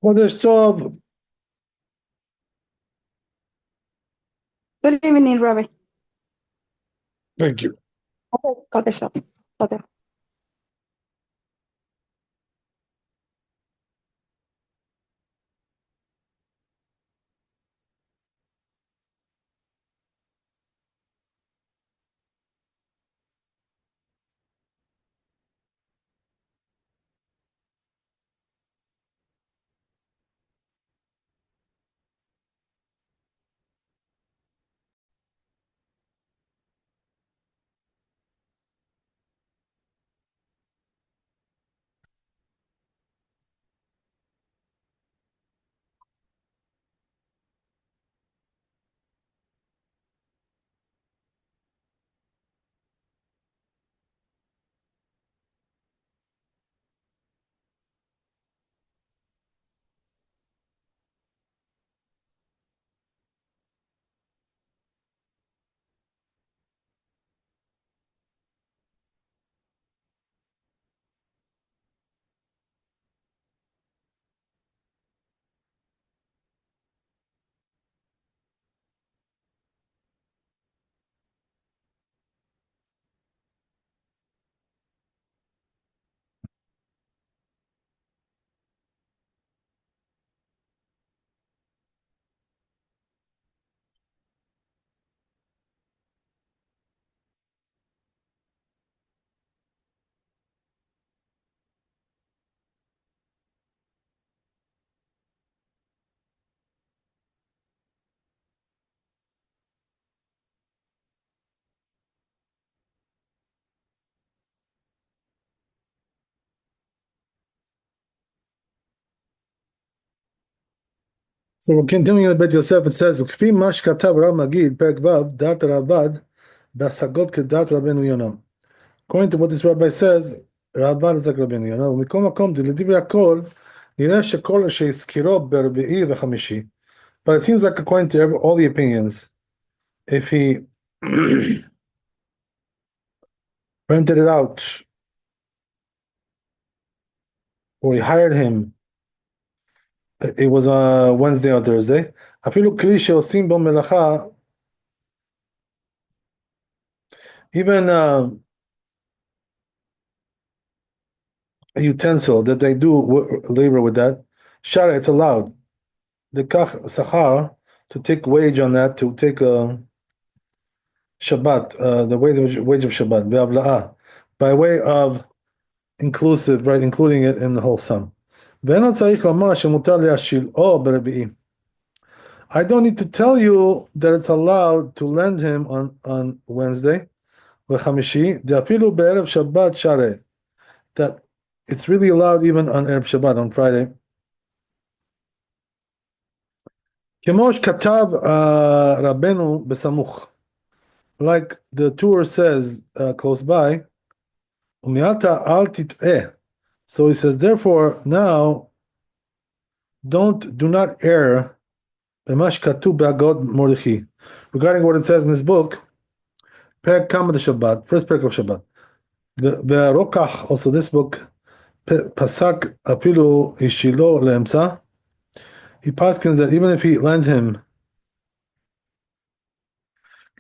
Chodesh Tov. Good evening, Rabbi. Thank you. Got this up. Got it. So we're continuing in Bet Yosef. It says, "Kfi ma shekatav Rav Magid Perek Vav Dat Ravad Basagot Kedat Rabbeinu Yonah." According to what this rabbi says, Ravad is like Rabbeinu Yonah. ומכל מקום דלדברי הכל נראה שכל שהזכירו ברביעי וחמישי. But it seems like according to all the opinions, if he rented it out or he hired him, it was a Wednesday or Thursday. אפילו כלי שעושים בו מלאכה, even a utensil that they do labor with that, shara, it's allowed. The kach sachar, to take wage on that, to take a Shabbat, the wage of Shabbat, be'avla'ah, by way of inclusive, right, including it in the whole sum. I don't need to tell you that it's allowed to lend him on Wednesday, that it's really allowed even on Erev Shabbat, on Friday. Kemosh katav Rabbeinu besamuch, like the tour says close by. Umiata al tit'eh. So he says, therefore, now do not err b'mash katuv be'agod Mordechai, regarding what it says in this book, Perek Kama de Shabbat, first Perek of Shabbat. The Rokach, also this book, Pasak afilu ishilo le'emsa. He paskins that even if he lent him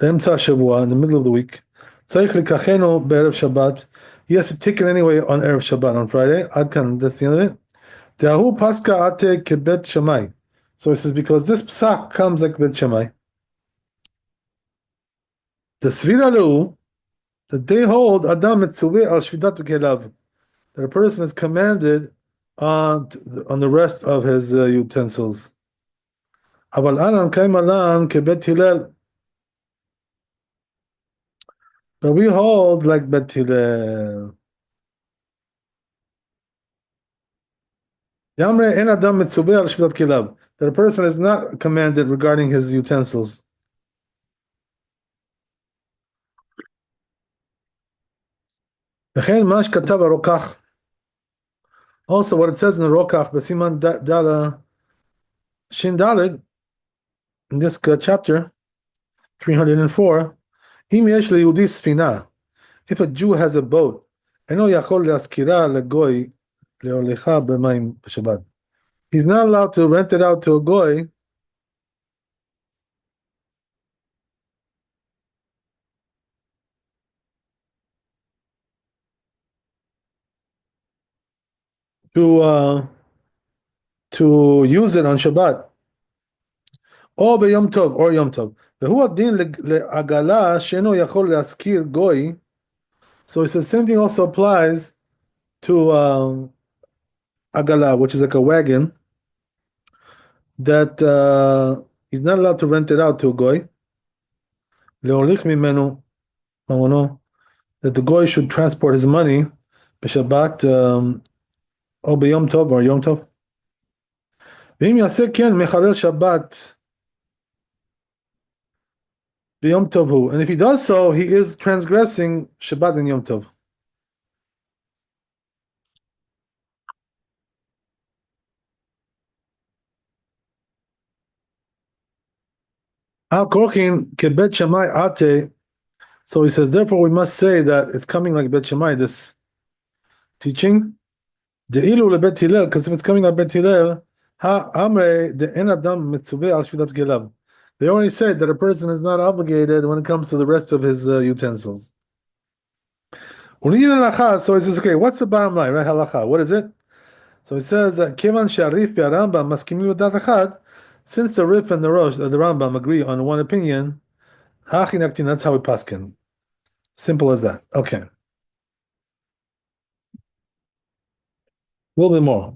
le'emsa shavua, in the middle of the week, tzarich likachenu be'erev Shabbat, he has to take it anyway on Erev Shabbat, on Friday. Adkan, that's the end of it. De'ahu paska ate kebet shamai. So he says, because this psak comes like bet shamai. The sviralu, that they hold adam mitzuveh al shvidat v'kelav, that a person is commanded on the rest of his utensils. Aval anan kaimalan kebet hillel, but we hold like bet hillel. Yamre en adam mitzuveh al shvidat kelav, that a person is not commanded regarding his utensils. Also, what it says in the Rokach, Basiman Dala Shin Dalid, in this chapter 304, Im yesh leyudi sfina, if a Jew has a boat, eno yachol leaskira legoy leolecha b'mayim b'Shabbat, he's not allowed to rent it out to a goy to uh, to use it on Shabbat. או ביום טוב, or יום טוב. והוא הדין לעגלה שאינו יכול להשכיר גוי. So he says same thing also applies to agala, which is like a wagon that he's not allowed to rent it out to a goy. להוליך ממנו ממונו, that the goy should transport his money בשבת או ביום טוב or יום טוב. ואם יעשה כן מחלל שבת ביום טוב הוא, and if he does so, he is transgressing Shabbat and Yom Tov. Al korchin kebet Shammai ate. So he says, therefore, we must say that it's coming like Bet Shammai, this teaching. De'ilu lebet Hillel, because if it's coming like Bet Hillel, ha amre de'en adam mitzuveh al shvitat gelav. They only said that a person is not obligated when it comes to the rest of his utensils. So he says, okay, what's the bottom line, right? Halacha, what is it? So he says that Kivan Sharif Rambam maskimim l'dat achad, since the Rif and the Rosh, the Rambam agree on one opinion, hachinaktin, that's how we paskin. Simple as that. Okay. A little bit more.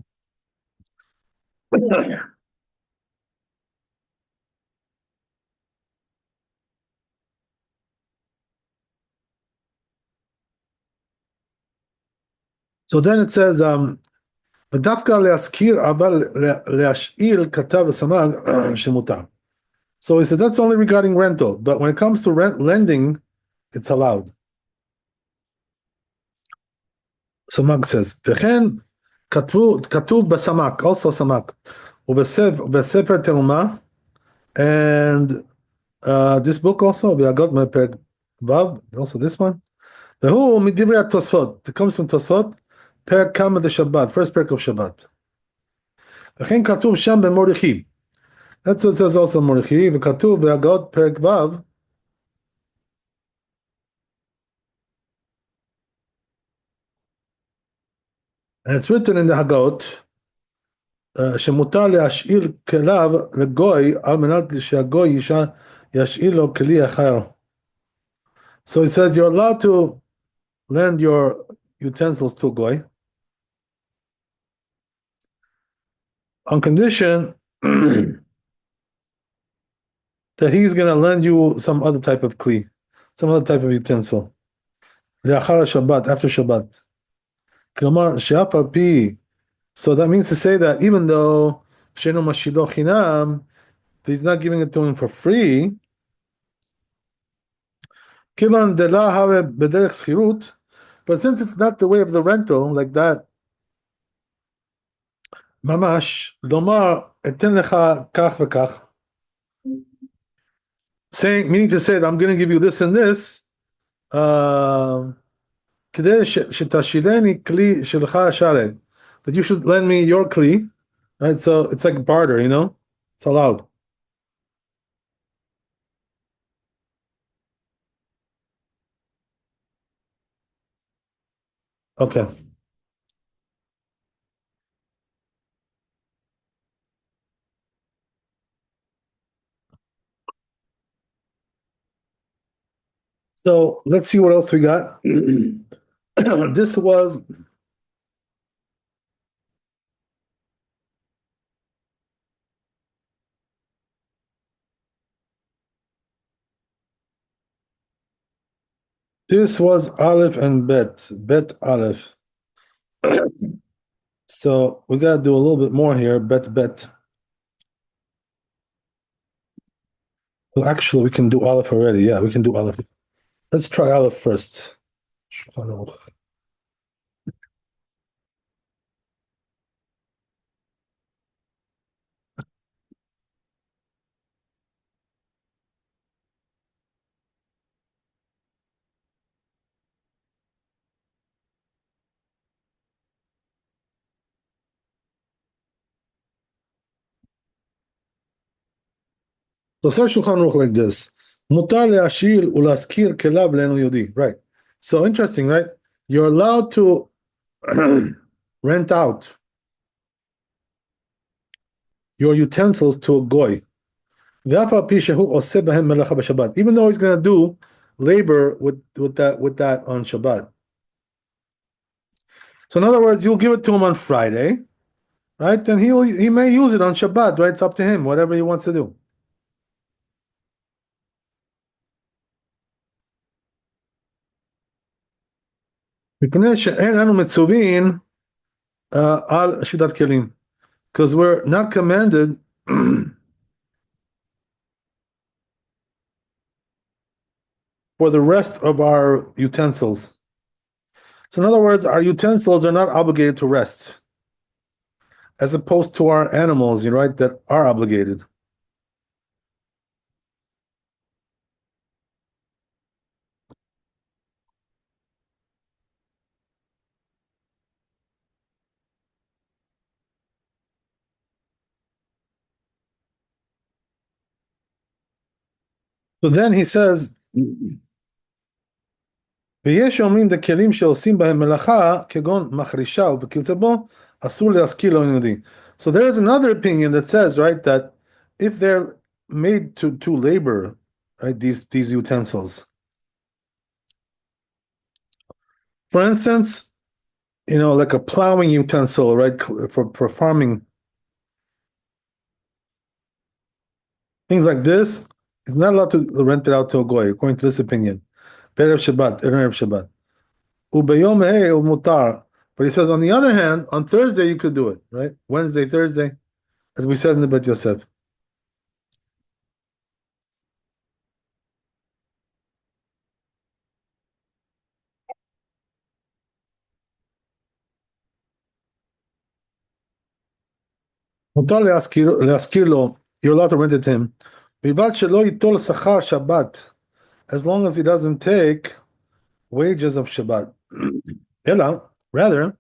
So then it says, ודווקא להשכיר אבל להשאיל כתב וסמ"ג שמותר. So he said that's only regarding rental, but when it comes to lending, it's allowed. סמ"ג says, וכן כתוב בסמ"ק, also סמ"ק, ובספר תרומה, and this book also, והגות מפרק ו', also this one, והוא מדברי התוספות, it comes from תוספות, פרק כמה דשבת, first פרק of שבת. וכן כתוב שם במורדכי, that's what it says also מורדכי, וכתוב בהגות פרק ו', and it's written in the Hagot, שמותר להשאיל כליו לגוי, על מנת שהגוי ישאיל לו כלי אחר. So it says you're allowed to lend your utensils to a goy, on condition that he's going to lend you some other type of kli, some other type of utensil. לאחר Shabbat, after Shabbat. כלומר, שאף על פי, so that means to say that even though שאינו משאילו חינם, he's not giving it to him for free, כיוון דלה הווה בדרך שכירות, but since it's not the way of the rental, like that, ממש, לומר, אתן לך כך וכך, saying, meaning to say that I'm going to give you this and this, כדי שתשאילני כלי שלך שרת, that you should lend me your kli, right? So it's like barter, you know? It's allowed. Okay. So let's see what else we got. This was Aleph and Bet Aleph. So we gotta do a little bit more here. Bet. Well, actually, we can do Aleph already. Yeah, we can do Aleph. Let's try Aleph first. Shulchan Aruch. So says Shulchan Aruch like this. Mutar le'ashir u'laskir kelav le'enu yodi. Right. So interesting, right? You're allowed to rent out your utensils to a goy. Even though he's going to do labor with that on Shabbat. So in other words, you'll give it to him on Friday, right? Then he may use it on Shabbat, right? It's up to him, whatever he wants to do. Because we're not commanded for the rest of our utensils. So in other words, our utensils are not obligated to rest, as opposed to our animals, right, that are obligated. So then he says, ויש אומרים לכלים שעושים בהם מלאכה, כגון מחרישה ובקלצבו, אסור להשכיר לו יהודי. So there's another opinion that says, right, that if they're made to labor, right, these utensils. For instance, like a plowing utensil, right, for farming. Things like this, he's not allowed to rent it out to a goy, according to this opinion. Erev Shabbat, Erev Shabbat. Ubeyom mutar. But he says, on the other hand, on Thursday you could do it, right? Wednesday, Thursday, as we said in the Bet Yosef. Mutar leaskir lo. You're allowed to rent it to him. Bilbad shelo yitol sachar Shabbat, as long as he doesn't take wages of Shabbat. Ela, rather,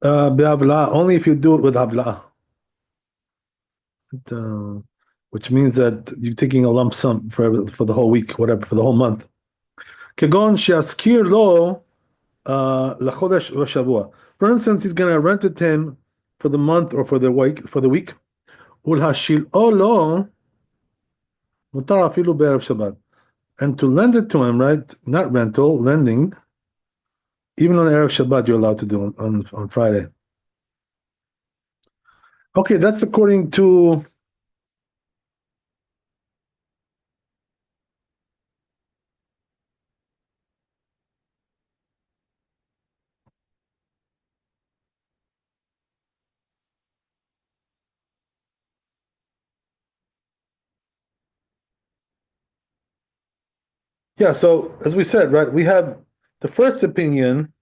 be'avla, only if you do it with havla. Which means that you're taking a lump sum for the whole week, whatever, for the whole month. כגון שיזכיר לו לחודש ושבוע. For instance, he's going to rent it to him for the month or for the week. ולהשאילו לו מותר אפילו בערב שבת. And to lend it to him, right? Not rental, lending. Even on Erev Shabbat, you're allowed to do on Friday. Okay, that's according to yeah, so as we said, right, we have the first opinion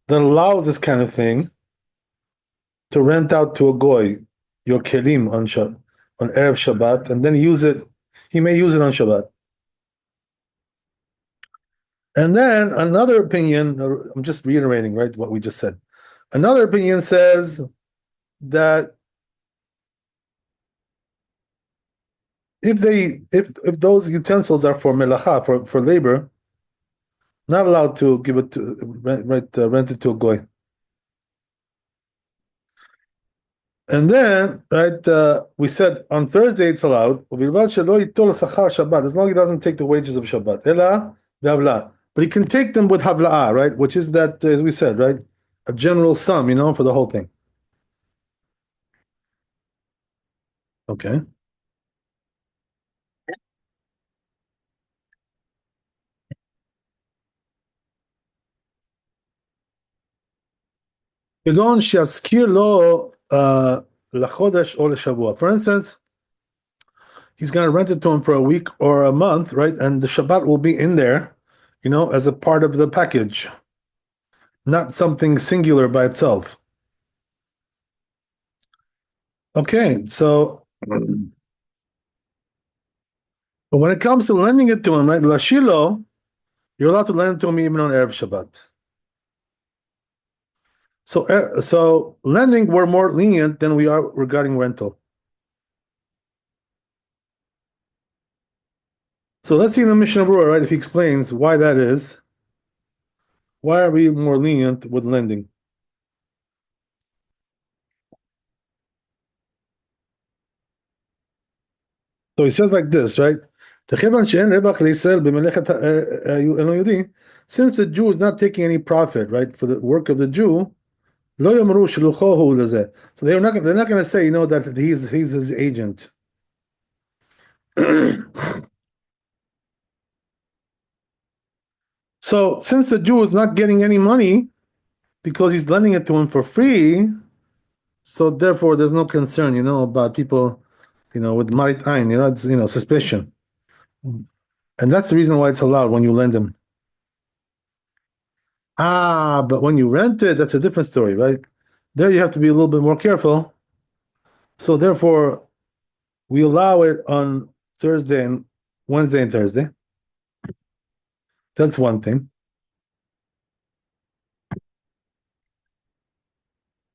that allows this kind of thing to rent out to a goy your kelim on Erev Shabbat, and then use it. He may use it on Shabbat. And then another opinion, I'm just reiterating, right, what we just said. Another opinion says that if those utensils are for melacha, for labor, not allowed to give it to rent it to a goy. And then, right, we said on Thursday it's allowed, as long as he doesn't take the wages of Shabbat. Ela ve'avla. But he can take them with havla'ah, right, which is that, as we said, right, a general sum, for the whole thing. Okay. כגון שיזכיר לו לחודש או לשבוע. For instance, he's going to rent it to him for a week or a month, right? And the Shabbat will be in there, as a part of the package, not something singular by itself. Okay, so but when it comes to lending it to him, right, lashilo, you're allowed to lend it to him even on Erev Shabbat. So lending, we're more lenient than we are regarding rental. So let's see in the Mishnah Berurah, right? If he explains why that is, why are we more lenient with lending? So he says like this, right? Since the Jew is not taking any profit, right, for the work of the Jew, so they're not going to say, that he's his agent. So since the Jew is not getting any money because he's lending it to him for free, so therefore there's no concern, about people, with marit ayin, it's, suspicion. And that's the reason why it's allowed when you lend them. But when you rent it, that's a different story, right? There you have to be a little bit more careful. So therefore, we allow it on Wednesday and Thursday. That's one thing.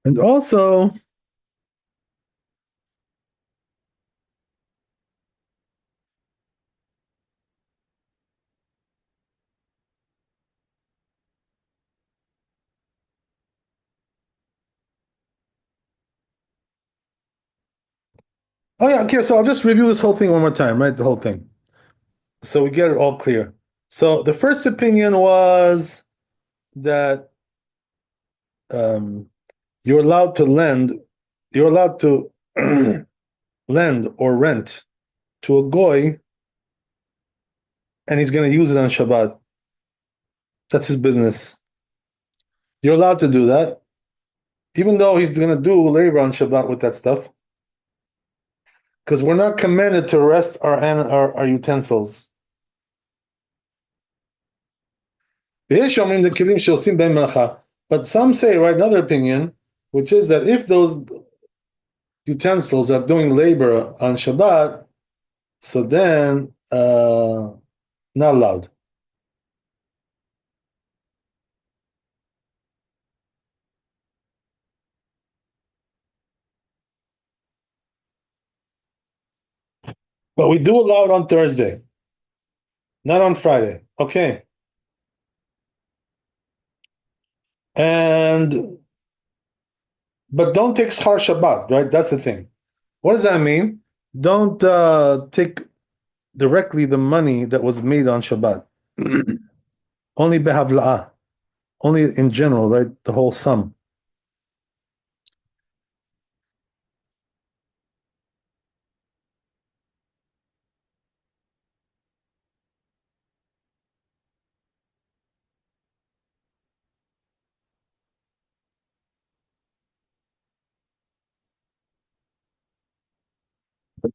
And also, oh yeah, okay, so I'll just review this whole thing one more time, right? The whole thing. So we get it all clear. So the first opinion was that you're allowed to lend or rent to a goy, and he's going to use it on Shabbat. That's his business. You're allowed to do that, even though he's going to do labor on Shabbat with that stuff, because we're not commanded to rest our utensils. But some say, right, another opinion, which is that if those utensils are doing labor on Shabbat, so then not allowed. But we do allow it on Thursday, not on Friday. Okay. But don't take schar Shabbat, right? That's the thing. What does that mean? Don't take directly the money that was made on Shabbat. Only behavla'ah. Only in general, right? The whole sum.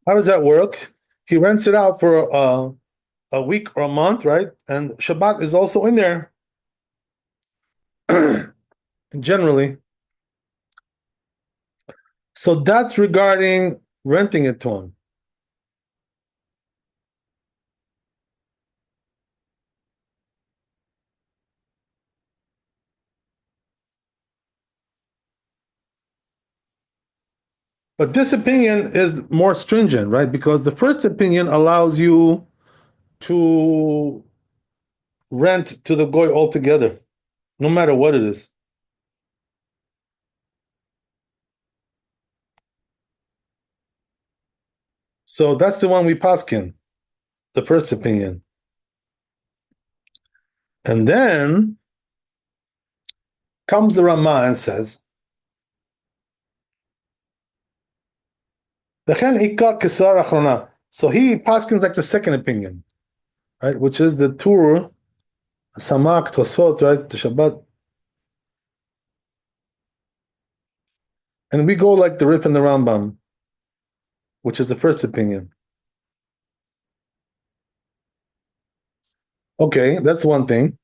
How does that work? He rents it out for a week or a month, right? And Shabbat is also in there. Generally. So that's regarding renting it to him. But this opinion is more stringent, right? Because the first opinion allows you to rent to the goy altogether, no matter what it is. So that's the one we paskin, the first opinion. And then comes the Ramah and says, so he paskins like the second opinion, right? Which is the Tur, Samak, Tosfot, right? The Shabbat. And we go like the Rif and the Rambam, which is the first opinion. Okay, that's one thing.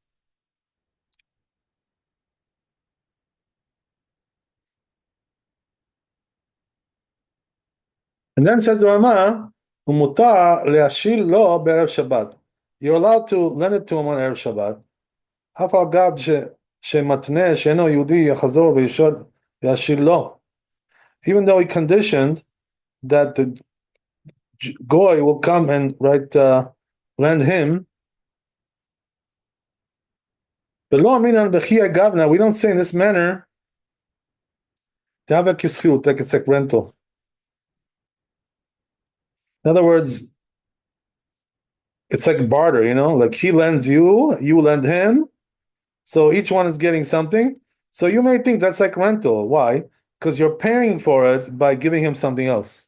And then says the Ramah, Umutar le'ashil lo be'erev Shabbat. You're allowed to lend it to him on Erev Shabbat. אף על גב שמתנה שאינו יהודי יחזור וישוד ישיר לו. Even though he conditioned that the goy will come and lend him. The law minan b'chiyah gavna, we don't say in this manner, like it's like rental. In other words, it's like barter, like he lends you, you lend him, so each one is getting something. So you may think that's like rental. Why? Because you're paying for it by giving him something else.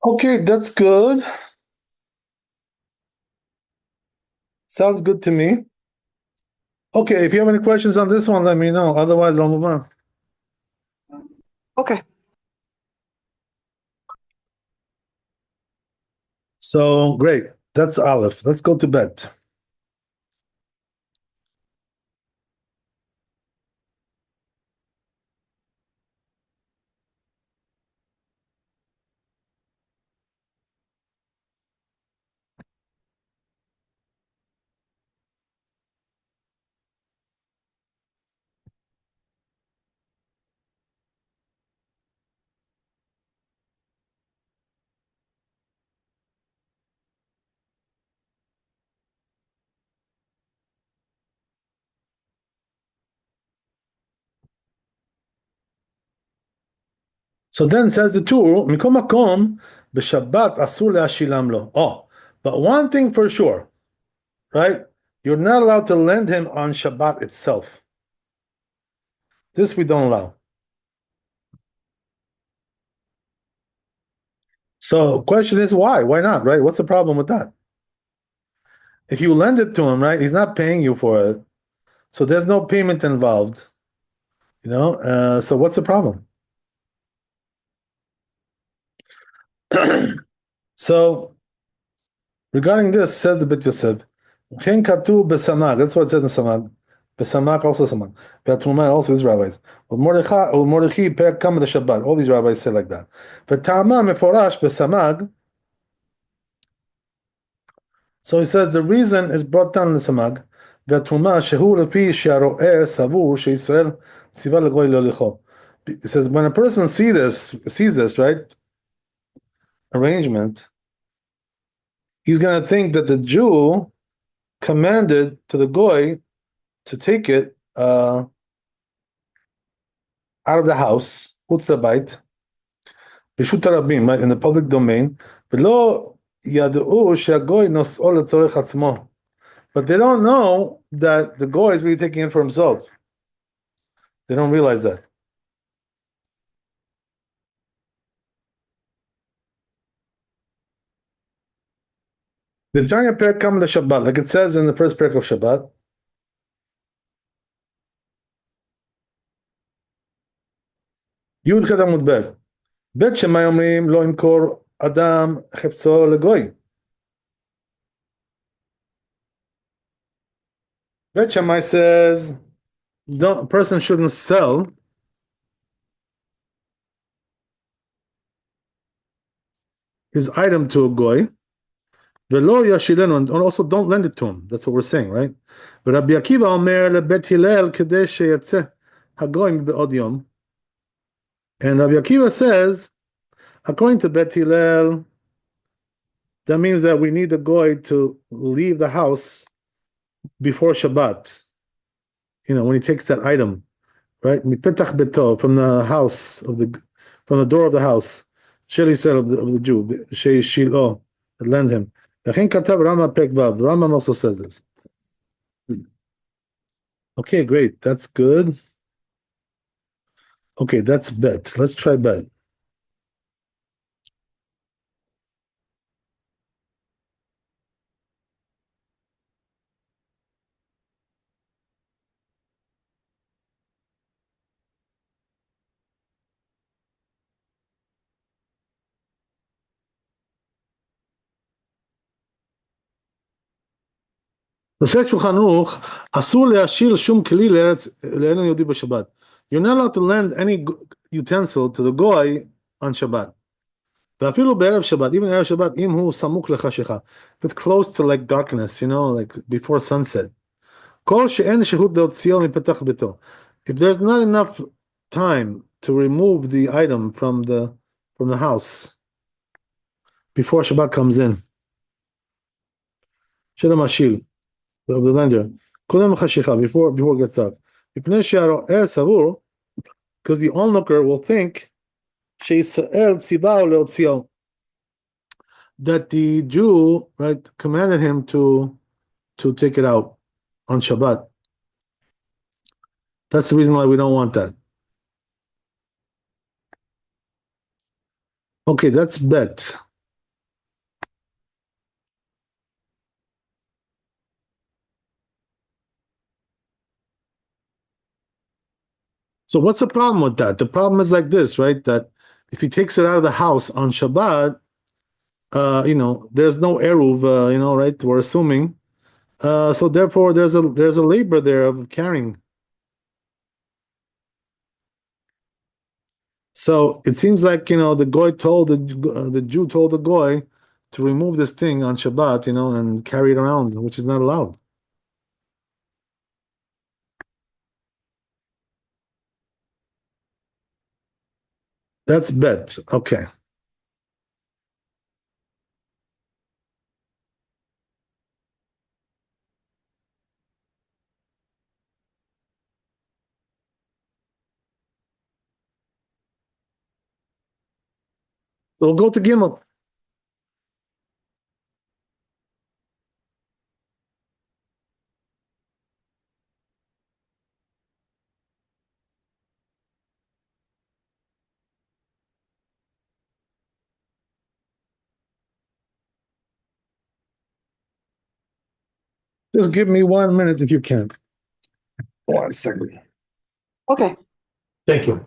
Okay, that's good. Sounds good to me. Okay, if you have any questions on this one, let me know. Otherwise, I'll move on. Okay. So great. That's Aleph. Let's go to bed. So then says the Tur, Mikom Makom, b'Shabbat asur le'ashilam lo. Oh, but one thing for sure, right? You're not allowed to lend him on Shabbat itself. This we don't allow. So question is why? Why not, right? What's the problem with that? If you lend it to him, right, he's not paying you for it. So there's no payment involved. So what's the problem? So regarding this, says the Bit Yosef, Chen katu besamag. That's what it says in Samag. Besamag also Samag. Be'atruma also is rabbis. Mordechai per kam the Shabbat. All these rabbis say like that. V'tama meforash besamag. So he says the reason is brought down in the Samag. Ve'atruma shehu lefi she'aro'eh savur she'Yisrael siva legoy lo licho. It says when a person sees this, right, arrangement, he's going to think that the Jew commanded to the goy to take it out of the house, chutz labait, b'shut harabim, right, in the public domain, v'lo yad'u she'agoy nos'o letzorech atzmo. But they don't know that the goy is really taking it for himself. They don't realize that. The Tanya Perek come the Shabbat, like it says in the first Perek of Shabbat. Yud Chet Amud Bet. Bet Shemai Omrim lo imkor Adam cheptzo legoy. Bet Shammai says a person shouldn't sell his item to a goy. Velo yashilenu, and also don't lend it to him. That's what we're saying, right? But Rabbi Akiva omer lebet Hillel kedei sheyatzeh hagoyim be'od yom. And Rabbi Akiva says, according to Bet Hillel, that means that we need the goy to leave the house before Shabbat. When he takes that item, right? Mipetach beto, from the house from the door of the house. Sheli said of the Jew, Shei Shilo, lend him. The Rambam also says this. Okay, great. That's good. Okay, that's bet. Let's try bet. You're not allowed to lend any utensil to the goy on Shabbat. Even Erev Shabbat, if it's close to like darkness, like before sunset. כל שאין שהות להוציאו מפתח ביתו. If there's not enough time to remove the item from the house before Shabbat comes in, של המשיל, of the lender, קודם לחשיכה, before it gets dark. מפני שהרועה סבור, because the onlooker will think, שישראל ציווהו להוציאו, that the Jew, right, commanded him to take it out on Shabbat. That's the reason why we don't want that. Okay, that's bet. So what's the problem with that? The problem is like this, right? That if he takes it out of the house on Shabbat, there's no eruv, right? We're assuming. So therefore, there's a labor there of carrying. So it seems like the goy told the Jew told the goy to remove this thing on Shabbat, and carry it around, which is not allowed. That's bet. Okay. So we'll go to Gimel. Just give me 1 minute if you can. 1 second. Okay. Thank you.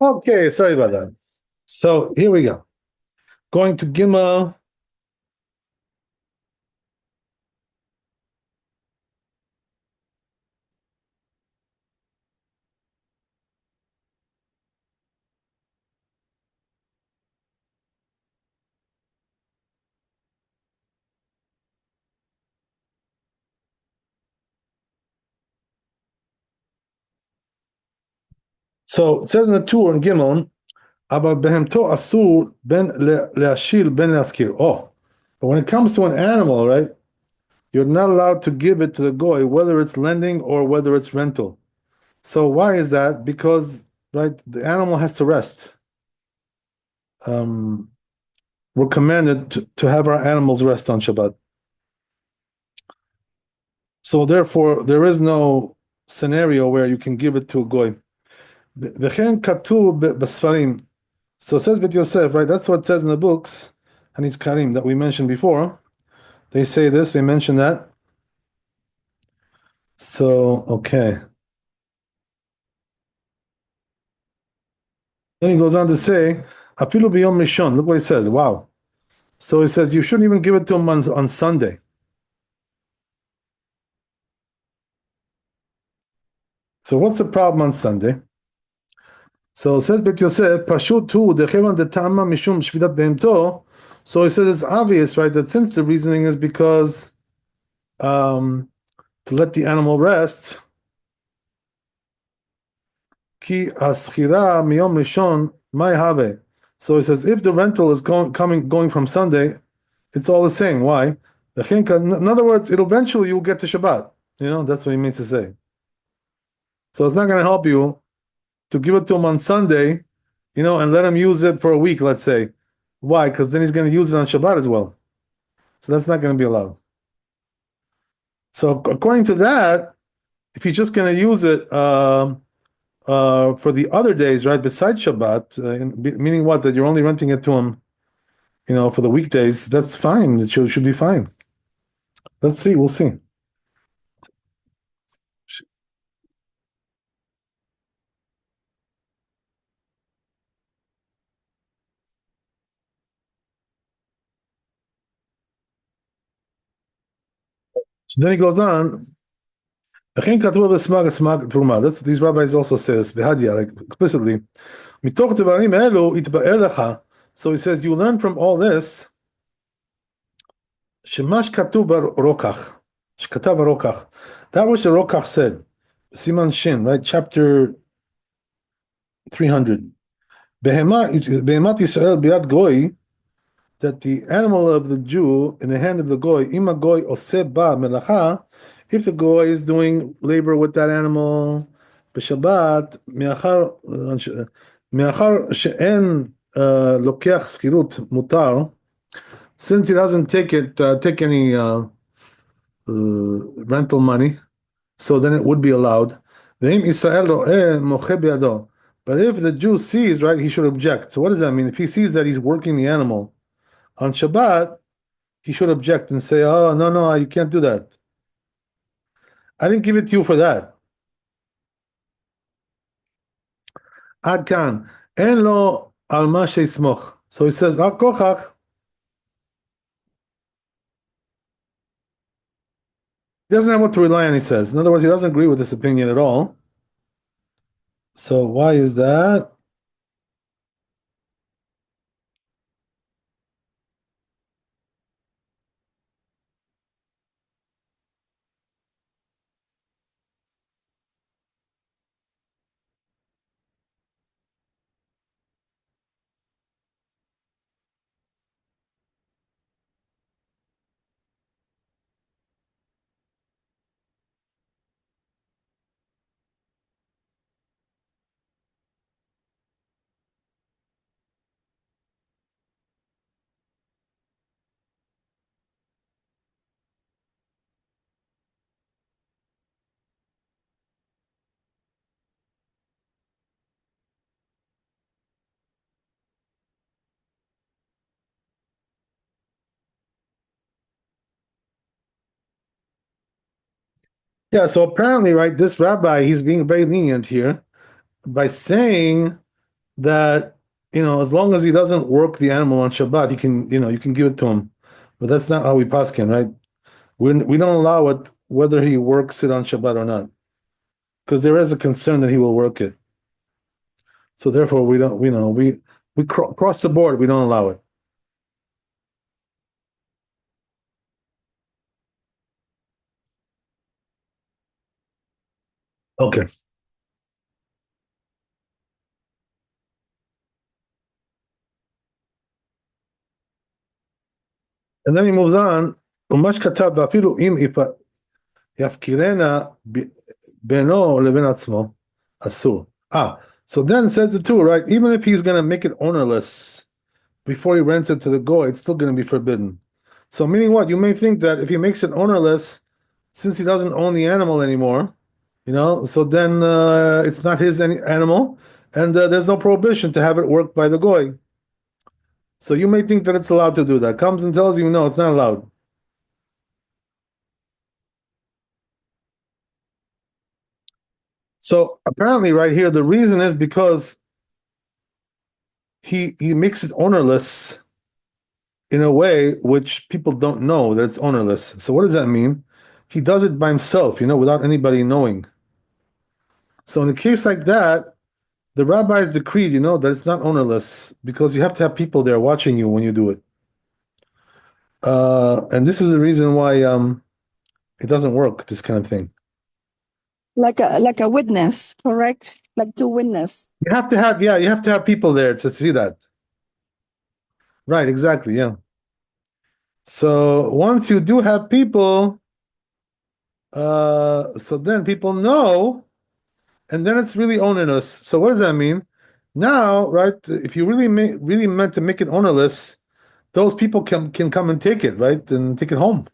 Okay, sorry about that. So here we go. Going to Gimel. So it says in the tour in Gimel, אבל בהמתו אסור בין להשיל בין להשכיר. Oh, but when it comes to an animal, right, you're not allowed to give it to the goy, whether it's lending or whether it's rental. So why is that? Because, right, the animal has to rest. Um, we're commanded to have our animals rest on Shabbat. So therefore, there is no scenario where you can give it to a goy. וכן כתוב בספרים. So it says Bit Yosef, right? That's what it says in the books, and it's Karim that we mentioned before. They say this, they mention that. So, okay. Then he goes on to say, Apilu biyom rishon. Look what he says. Wow. So he says you shouldn't even give it to him on Sunday. So what's the problem on Sunday? So it says Bit Yosef, Pashut hu dechevan detama mishum shvidat behemto. So he says it's obvious, right, that since the reasoning is because to let the animal rest, ki aschira miyom rishon may have. So he says if the rental is going from Sunday, it's all the same. Why? In other words, it'll eventually you'll get to Shabbat. That's what he means to say. So it's not going to help you to give it to him on Sunday, and let him use it for a week, let's say. Why? Because then he's going to use it on Shabbat as well. So that's not going to be allowed. So according to that, if he's just going to use it for the other days, right, besides Shabbat, meaning what? That you're only renting it to him, for the weekdays, that's fine. It should be fine. Let's see. We'll see. So then he goes on. These rabbis also say this, like explicitly. So he says, you learn from all this, Shemash katuv rokach, shkatav rokach. That which the rokach said, Siman Shin, right? Chapter 300. Behemat Yisrael biad goy, that the animal of the Jew in the hand of the goy, ima goy oseh ba melacha, if the goy is doing labor with that animal, b'Shabbat, me'achar she'en lokeach skirut mutar, since he doesn't take any rental money, so then it would be allowed. Ve'im Israel ro'eh moche bi'ado. But if the Jew sees, right, he should object. So what does that mean? If he sees that he's working the animal on Shabbat, he should object and say, "Oh, no, no, you can't do that. I didn't give it to you for that." Ad kan en lo al ma sheismoch. So he says, "Al kochach." He doesn't have what to rely on. He says, in other words, he doesn't agree with this opinion at all. So why is that? Yeah, so apparently, right, this rabbi, he's being very lenient here by saying that, as long as he doesn't work the animal on Shabbat, you can give it to him. But that's not how we paskin, right? We don't allow it whether he works it on Shabbat or not, because there is a concern that he will work it. So therefore, we don't, we cross the board. We don't allow it. Okay. And then he moves on. ומש כתב, ואפילו אם יפקירנה בינו לבין עצמו, אסור. So then says the two, right? Even if he's going to make it ownerless before he rents it to the goy, it's still going to be forbidden. So meaning what? You may think that if he makes it ownerless, since he doesn't own the animal anymore, so then it's not his animal, and there's no prohibition to have it worked by the goy. So you may think that it's allowed to do that. Comes and tells you, no, it's not allowed. So apparently, right here, the reason is because he makes it ownerless in a way which people don't know that it's ownerless. So what does that mean? He does it by himself, without anybody knowing. So in a case like that, the rabbis decreed, that it's not ownerless because you have to have people there watching you when you do it. And this is the reason why it doesn't work, this kind of thing. Like a witness, correct? Like to witness. You have to have people there to see that. Right, exactly, yeah. So once you do have people, so then people know, and then it's really ownerless. So what does that mean? Now, right, if you really meant to make it ownerless, those people can come and take it, right, and take it home,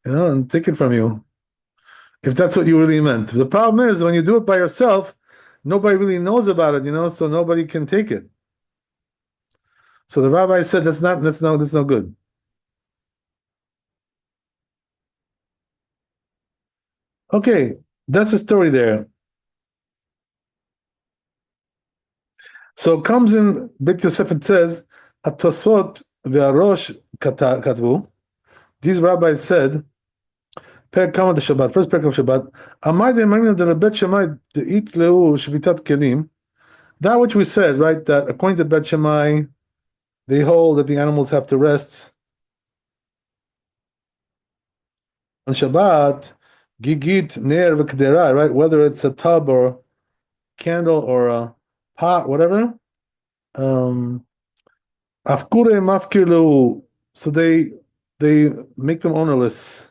and take it from you, if that's what you really meant. The problem is when you do it by yourself, nobody really knows about it, so nobody can take it. So the rabbi said that's no good. Okay, that's the story there. So it comes in Beit Yosef, it says, Atosot ve'arosh katvu. These rabbis said, Perek Kama de Shabbat, first Perek of Shabbat, Amai de Marina de Bet Shammai de Itleu Shvitat Kelim. That which we said, right, that according to Bet Shammai, they hold that the animals have to rest on Shabbat, Gigit, Ner, V'Kedera, right, whether it's a tub or candle or a pot, whatever. Afkure Mafkir, so they make them ownerless.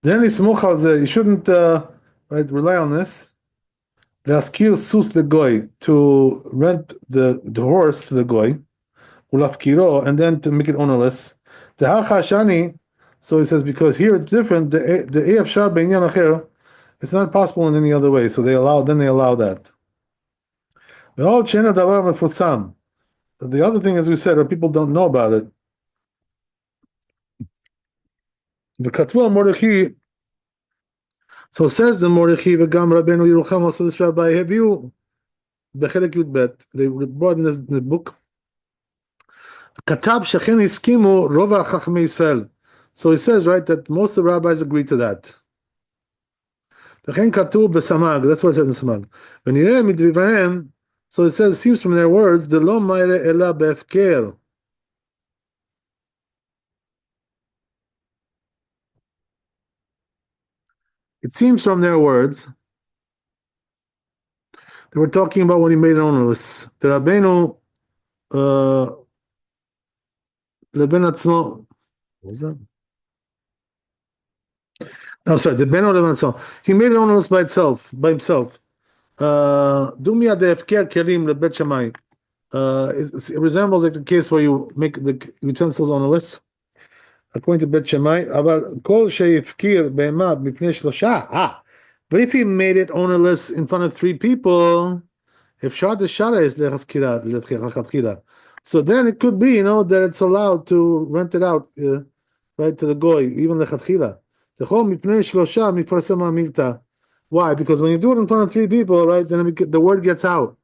Then you shouldn't right, rely on this. L'askir sus the goy, to rent the horse to the goy, ulafkiro, and then to make it ownerless. The hachashani, so he says because here it's different. The efshar beinyan acher, it's not possible in any other way. So they allow that. The whole chena davar mefusam. The other thing, as we said, are people don't know about it. The katvu Mordechai. So says the Mordechai v'gam Rabbeinu Yerucham, also this rabbi, have you bechelek yud bet? They brought in the book. Katab shechen iskimu rova chachmei Yisrael. So he says, right, that most of the rabbis agree to that. V'chen katuv b'samag. That's what it says in samag. V'nireh midvivrahem. So it says, it seems from their words, the lo ma'ire ela be'efker. It seems from their words, they were talking about when he made it ownerless. The Rabbeinu leben atzmo. What was that? I'm sorry. The Beno leben atzmo. He made it ownerless by himself. Dumia de efker kelim lebet Shammai. It resembles like the case where you make the utensils ownerless. According to Bet Shammai, אבל כל שהפקיר בהמה מפני שלושה, but if he made it ownerless in front of three people, אפשר דשרה is להזכירה, לכתחילה. So then it could be, that it's allowed to rent it out, right, to the goy, even לכתחילה. לכל מפני שלושה מתפרסם המילתא. Why? Because when you do it in front of three people, right, then the word gets out.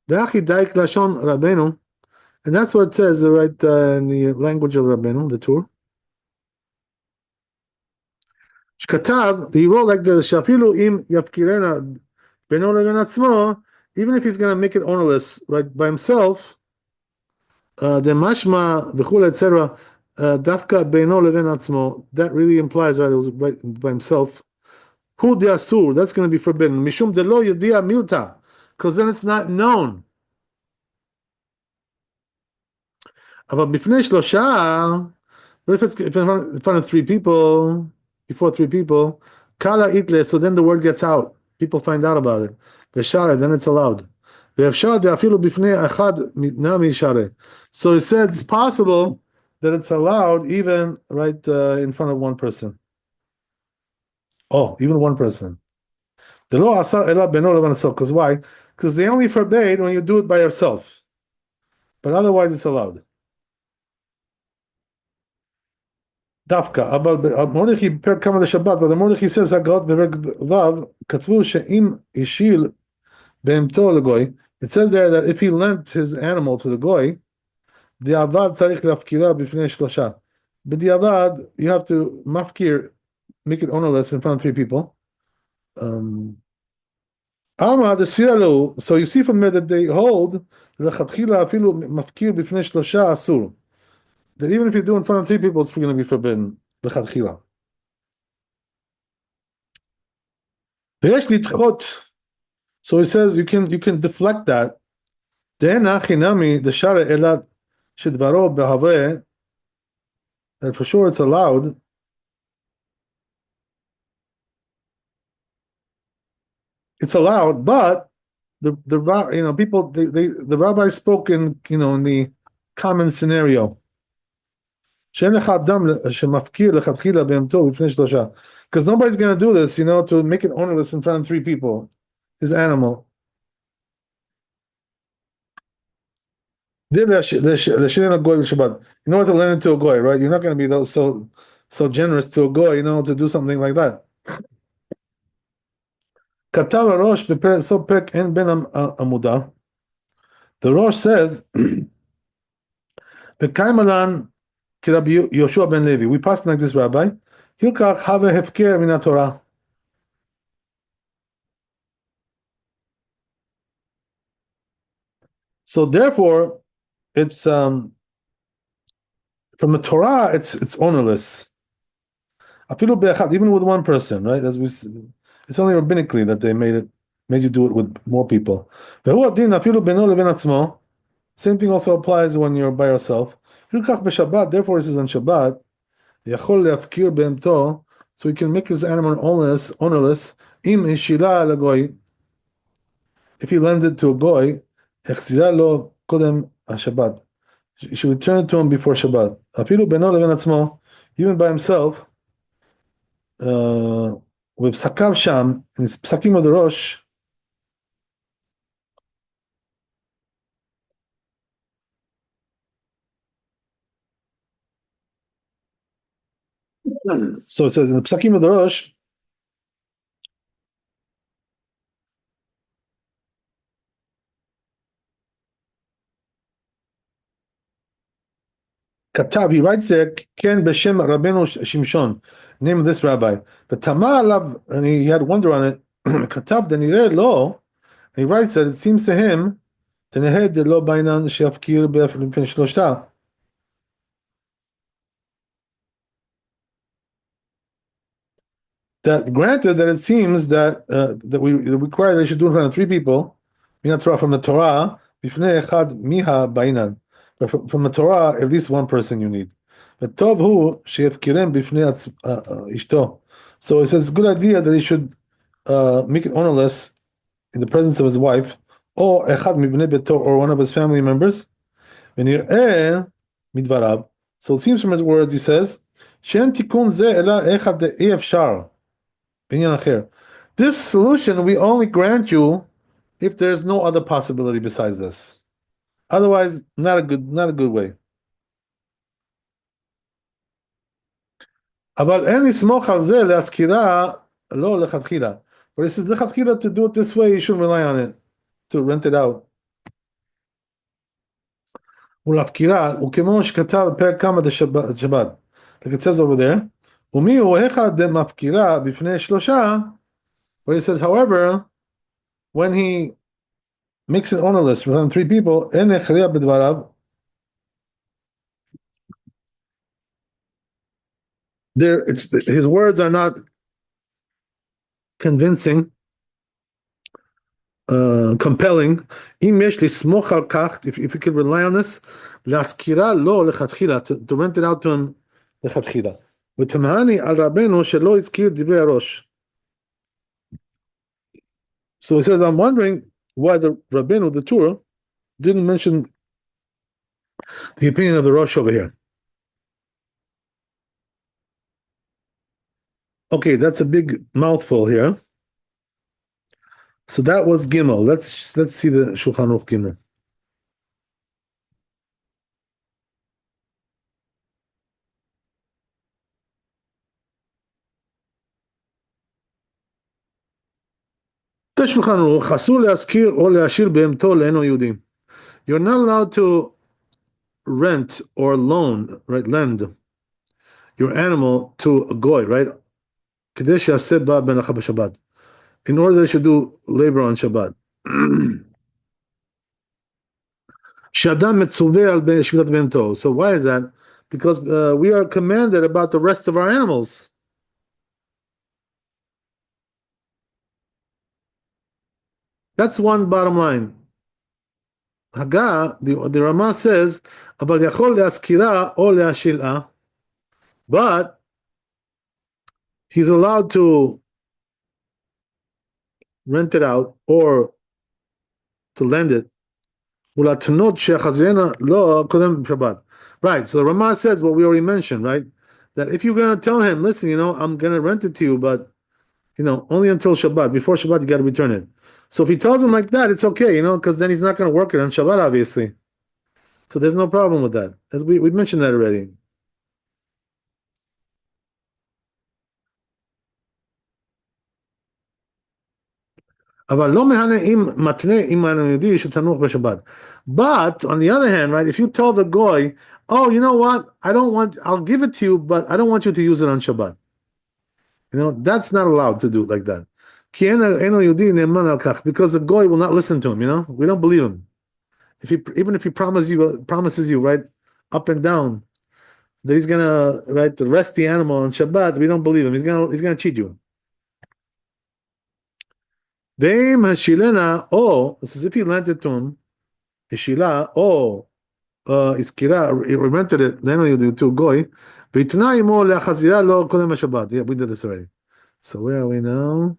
Da'achi daik lashon Rabbeinu, and that's what it says, right, in the language of Rabbeinu, the Tur. Shkatav, he wrote like this, Shafilu im yapkirena beno leben atzmo, even if he's going to make it ownerless, right, by himself, the mashma, v'chul, etc., dafka beno leben atzmo, that really implies, right, it was right by himself. Hu de asur, that's going to be forbidden. Mishum de lo yedia milta, because then it's not known. אבל בפני שלושה, what if in front of three people, before three people, kala itle, so then the word gets out. People find out about it. Veshare, then it's allowed. ואפשר אפילו בפני אחד נמי שare. So it says it's possible that it's allowed even right in front of one person. Oh, even one person. Because why? Because they only forbade when you do it by yourself. But otherwise it's allowed. דווקא, אבל מרדכי פרק כמה לשבת, אבל מרדכי says הגאות בפרק ו' כתבו שאם השיל בהמתו לגוי, it says there that if he lent his animal to the goy, בדיעבד צריך להפקירה בפני שלושה. בדיעבד, you have to מפקיר, make it ownerless in front of three people. Alma, the Siralu, so you see from there that they hold, לכתחילה אפילו מפקיר בפני שלושה אסור. That even if you do in front of three people, it's going to be forbidden. L'chadchila. V'yesh litchot. So he says you can deflect that. De'ena chinami deshare elat shedvaro behaveh. And for sure it's allowed. It's allowed, but the people the rabbi spoke in in the common scenario. Because nobody's going to do this, to make it ownerless in front of three people, his animal. In order to lend it to a goy, right? You're not going to be so generous to a goy, to do something like that. The Rosh says, Rabbi Yoshua ben Levi. We pass like this, Rabbi. Hilkach have hefker min Torah. So therefore, it's from the Torah, it's ownerless. Even with one person, right? It's only rabbinically that they made you do it with more people. Same thing also applies when you're by yourself. Therefore, this is on Shabbat. So he can make his animal ownerless. If he lends it to a goy, he should return it to him before Shabbat. Even by himself, with psakav sham, in his psakim of the Rosh, so it says in the psakim of the Rosh, Katav, he writes there, Ken Beshem Rabbeinu Shimshon, name of this rabbi. But Tamar Alav, and he had wonder on it, Katav Denireh Lo, he writes that it seems to him, Tenehed de Lo Bainan Sheafkir Befin Shloshta. That granted that it seems that we require that they should do it in front of three people, from the Torah, Bifnei Echad Miha Bainan. But from the Torah, at least one person you need. But Tov Hu Sheafkirem Bifnei Ishto. So it says it's a good idea that he should make it ownerless in the presence of his wife, or Echad Mibnei Beto, or one of his family members. Midvarab. So it seems from his words, he says, Shen Tikun Ze Ela Echad Efshar. This solution we only grant you if there's no other possibility besides this. Otherwise, not a good way. אבל אין לסמוך על זה להזכירה lo lechatchila. But he says lechatchila, to do it this way, you shouldn't rely on it to rent it out. ולהפקירה, וכמו שכתב בפרק כמה דשבת, like it says over there, ומי הוא אחד דמפקירה בפני שלושה, where he says, however, when he makes an owner list around three people, אין הכריע בדבריו, his words are not convincing, compelling. אם יש לסמוך על כך, if you could rely on this, להשכירה לו לכתחילה, to rent it out to him לכתחילה. ותמהני על רבנו שלא הזכיר דברי הראש. So he says, I'm wondering why the Rabbeinu, the Torah, didn't mention the opinion of the Rosh over here. Okay, that's a big mouthful here. So that was Gimel. Let's see the Shulchan Aruch Gimel. Shulchan Aruch, אסור להשכיר או להשאיר בהמתו לאינו יהודי. You're not allowed to rent or loan, right, lend your animal to a goy, right? כדי שיעשה בה מלאכה בשבת. In order they should do labor on Shabbat. שאדם מצווה על שמיטת בהמתו. So why is that? Because we are commanded about the rest of our animals. That's one bottom line. Haga, the Rama says, אבל יכול להשכירה או להשאילה, but he's allowed to rent it out or to lend it. Right, so the Rama says what we already mentioned, right? That if you're going to tell him, listen, I'm going to rent it to you, but, only until Shabbat. Before Shabbat, you got to return it. So if he tells him like that, it's okay, because then he's not going to work it on Shabbat, obviously. So there's no problem with that. As we mentioned that already. But on the other hand, right, if you tell the goy, oh, you know what, I'll give it to you, but I don't want you to use it on Shabbat. That's not allowed to do like that. Because the goy will not listen to him, we don't believe him. Even if he promises you, right, up and down, that he's gonna, right, rest the animal on Shabbat, we don't believe him. He's gonna cheat you. Veim hashilena, this is if he lent it to him, hashila, iskira, he rented it, then you do to goy, v'itna imo le'achazira lo kodem Shabbat. Yeah, we did this already. So where are we now?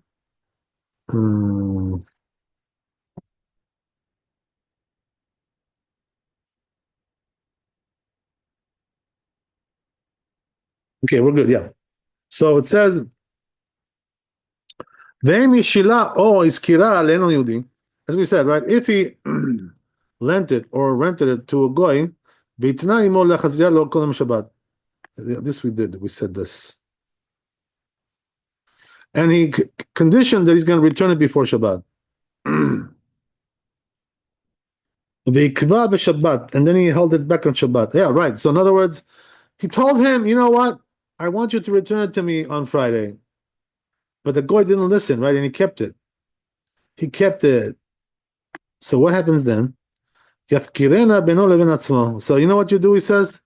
Okay, we're good, yeah. So it says, Ve'im yishila iskira le'eno yudi. As we said, right, if he lent it or rented it to a goy, v'itna imo le'achazira lo kodem Shabbat. This we did, we said this. And he conditioned that he's going to return it before Shabbat. And then he held it back on Shabbat. Yeah, right. So in other words, he told him, you know what? I want you to return it to me on Friday. But the goy didn't listen, right? And he kept it. So what happens then? So you know what you do, he says?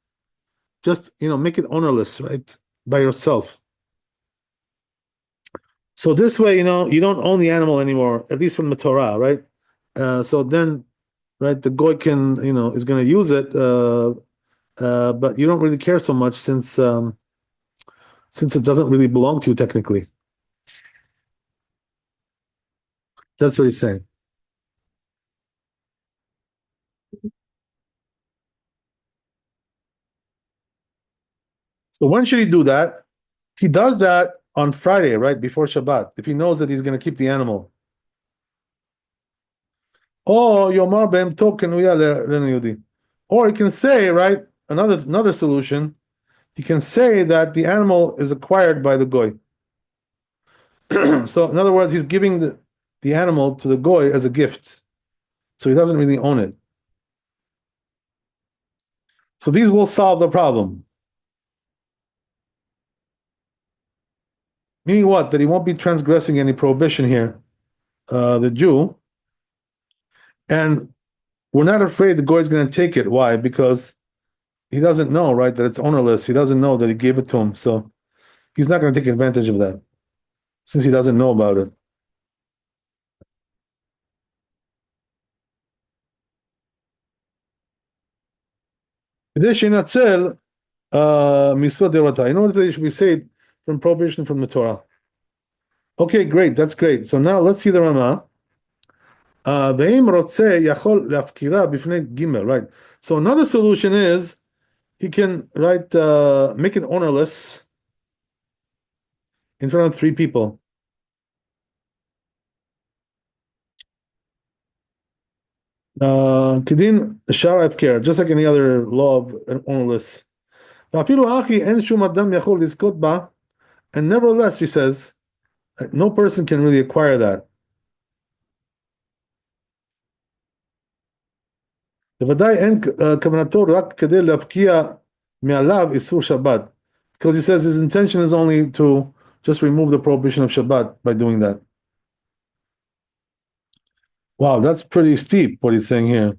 Just, make it ownerless, right? By yourself. So this way, you don't own the animal anymore, at least from the Torah, right? So then, right, the goy can, is going to use it, but you don't really care so much since it doesn't really belong to you technically. That's what he's saying. So when should he do that? He does that on Friday, right, before Shabbat, if he knows that he's going to keep the animal. Or he can say, right, another solution, he can say that the animal is acquired by the goy. So in other words, he's giving the animal to the goy as a gift. So he doesn't really own it. So these will solve the problem. Meaning what? That he won't be transgressing any prohibition here, the Jew. And we're not afraid the goy is going to take it. Why? Because he doesn't know, right, that it's ownerless. He doesn't know that he gave it to him. So he's not going to take advantage of that since he doesn't know about it. In order that you should be saved from prohibition from the Torah. Okay, great. That's great. So now let's see the Rama. Right. So another solution is he can make it ownerless in front of 3 people. Kedin shara efker, just like any other law of ownerless. And nevertheless, he says, no person can really acquire that. Because he says his intention is only to just remove the prohibition of Shabbat by doing that. Wow, that's pretty steep what he's saying here.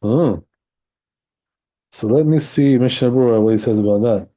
Oh. So let me see Mishnah Berurah, what he says about that.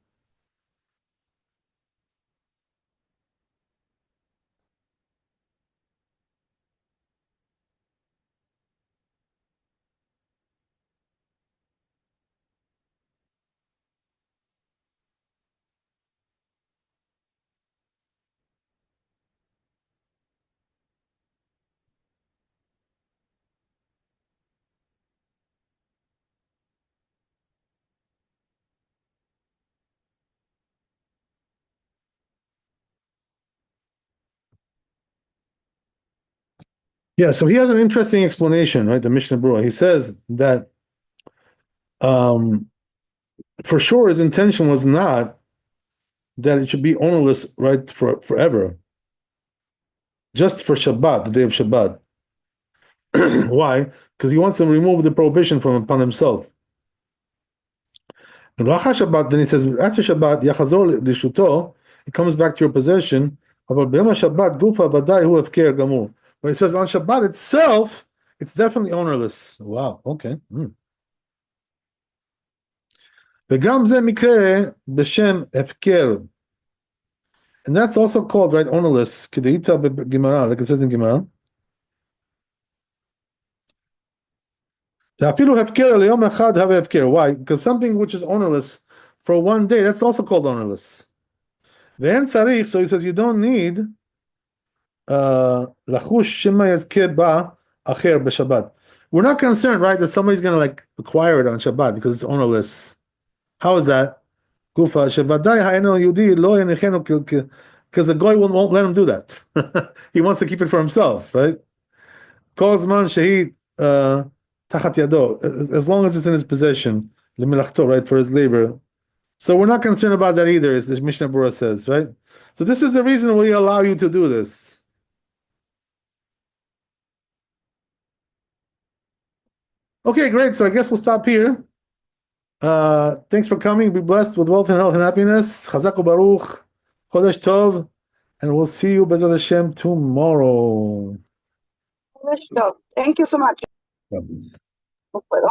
Yeah, so he has an interesting explanation, right? The Mishnah Berurah. He says that for sure his intention was not that it should be ownerless, right, for forever. Just for Shabbat, the day of Shabbat. Why? Because he wants to remove the prohibition from upon himself. And Shabbat, then he says, after Shabbat, Yachazor Lishuto, it comes back to your possession. Shabbat, Gufa Badai Hu Efker Gamur. But he says on Shabbat itself, it's definitely ownerless. Wow, okay. וגם זה מקרה בשם הפקר. And that's also called, right, ownerless. כדאיתא בגמרא, like it says in Gemara. אפילו הפקר ליום אחד הווה הפקר. Why? Because something which is ownerless for one day, that's also called ownerless. ואין צריך, so he says you don't need לחוש שמא יזכר בה אחר בשבת. We're not concerned, right, that somebody's going to like acquire it on Shabbat because it's ownerless. How is that? Gufa שוודאי האינו יהודי לא יניחנו because the guy won't let him do that. He wants to keep it for himself, right? כל זמן שהיא תחת ידו, as long as it's in his possession, למלאכתו, right, for his labor. So we're not concerned about that either, as the Mishnah Berurah says, right? So this is the reason we allow you to do this. Okay, great. So I guess we'll stop here. Thanks for coming. Be blessed with wealth and health and happiness. Chazak u'baruch. Chodesh Tov. And we'll see you, B'ezrat Hashem, tomorrow. Thank you so much. God bless. No puedo.